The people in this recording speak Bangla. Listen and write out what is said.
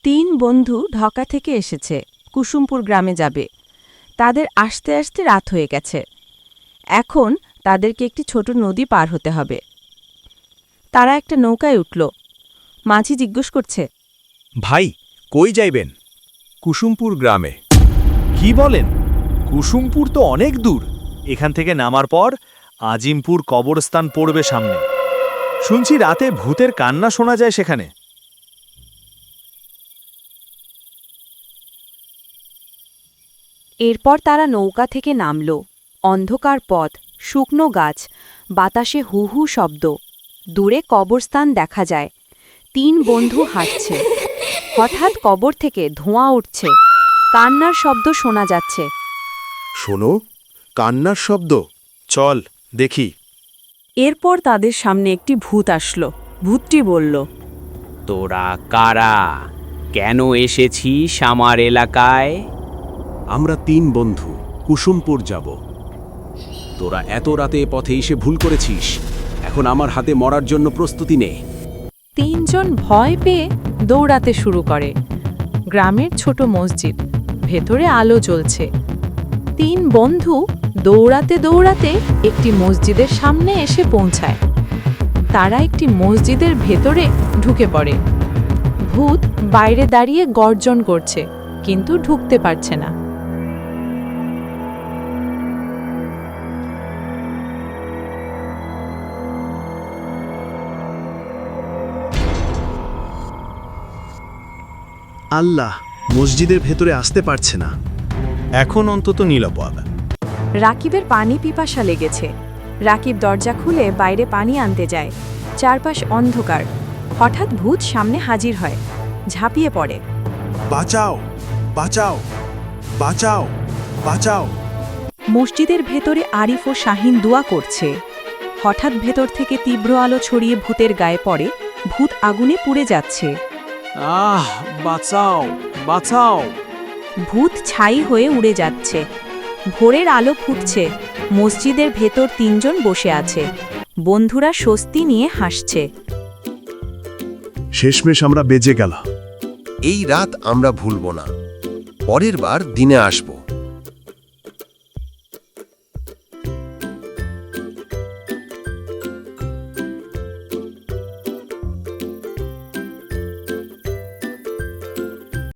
তিন বন্ধু ঢাকা থেকে এসেছে, কুসুমপুর গ্রামে যাবে। তাদের আসতে আসতে রাত হয়ে গেছে। এখন তাদেরকে একটি ছোট নদী পার হতে হবে। তারা একটা নৌকায় উঠল। মাঝি জিজ্ঞেস করছে, ভাই, কই যাইবেন? কুসুমপুর গ্রামে। কি বলেন? কুসুমপুর তো অনেক দূর। এখান থেকে নামার পর আজিমপুর কবরস্থান পড়বে সামনে। শুনছি রাতে ভূতের কান্না শোনা যায় সেখানে। এরপর তারা নৌকা থেকে নামল। অন্ধকার পথ, শুকনো গাছ, বাতাসে হু হু শব্দ। দূরে কবরস্থান দেখা যায়। তিন বন্ধু হাঁটছে। হঠাৎ কবর থেকে ধোঁয়া উঠছে। কান্নার শব্দ শোনা যাচ্ছে। শোনো, কান্নার শব্দ। চল দেখি। এরপর তাদের সামনে একটি ভূত আসলো। ভূতটি বলল, তোরা কারা? কেন এসেছিস আমার এলাকায়? আমরা তিন বন্ধু কুসুমপুর যাব। তোরা এত রাতে পথে এসে ভুল করেছিস। এখন আমার হাতে মরার জন্য প্রস্তুতি নে। তিনজন ভয় পেয়ে দৌড়াতে শুরু করে। গ্রামের ছোট মসজিদ, ভেতরে আলো জ্বলছে। তিন বন্ধু দৌড়াতে দৌড়াতে একটি মসজিদের সামনে এসে পৌঁছায়। তারা একটি মসজিদের ভেতরে ঢুকে পড়ে। ভূত বাইরে দাঁড়িয়ে গর্জন করছে, কিন্তু ঢুকতে পারছে না। আল্লাহ, মসজিদের ভেতরে আসতে পারছে না। এখন অন্তত নিরাপদ। রাকিবের পানি পিপাসা লেগেছে। রাকিব দরজা খুলে বাইরে পানি আনতে যায়। চারপাশ অন্ধকার। হঠাৎ ভূত সামনে হাজির হয়, ঝাঁপিয়ে পড়ে। বাঁচাও, বাঁচাও, বাঁচাও, বাঁচাও। মসজিদের ভেতরে আরিফ ও শাহিন দোয়া করছে। হঠাৎ ভেতর থেকে তীব্র আলো ছড়িয়ে ভূতের গায়ে পড়ে। ভূত আগুনে পুড়ে যাচ্ছে। বাঁচাও, বাঁচাও। ভূত ছাই হয়ে উড়ে যাচ্ছে। ভোরের আলো ফুটছে। মসজিদের ভেতর তিনজন বসে আছে। বন্ধুরা স্বস্তি নিয়ে হাসছে। শেষমেশ আমরা বেঁচে গেল। এই রাত আমরা ভুলব না। পরের বার দিনে আসব।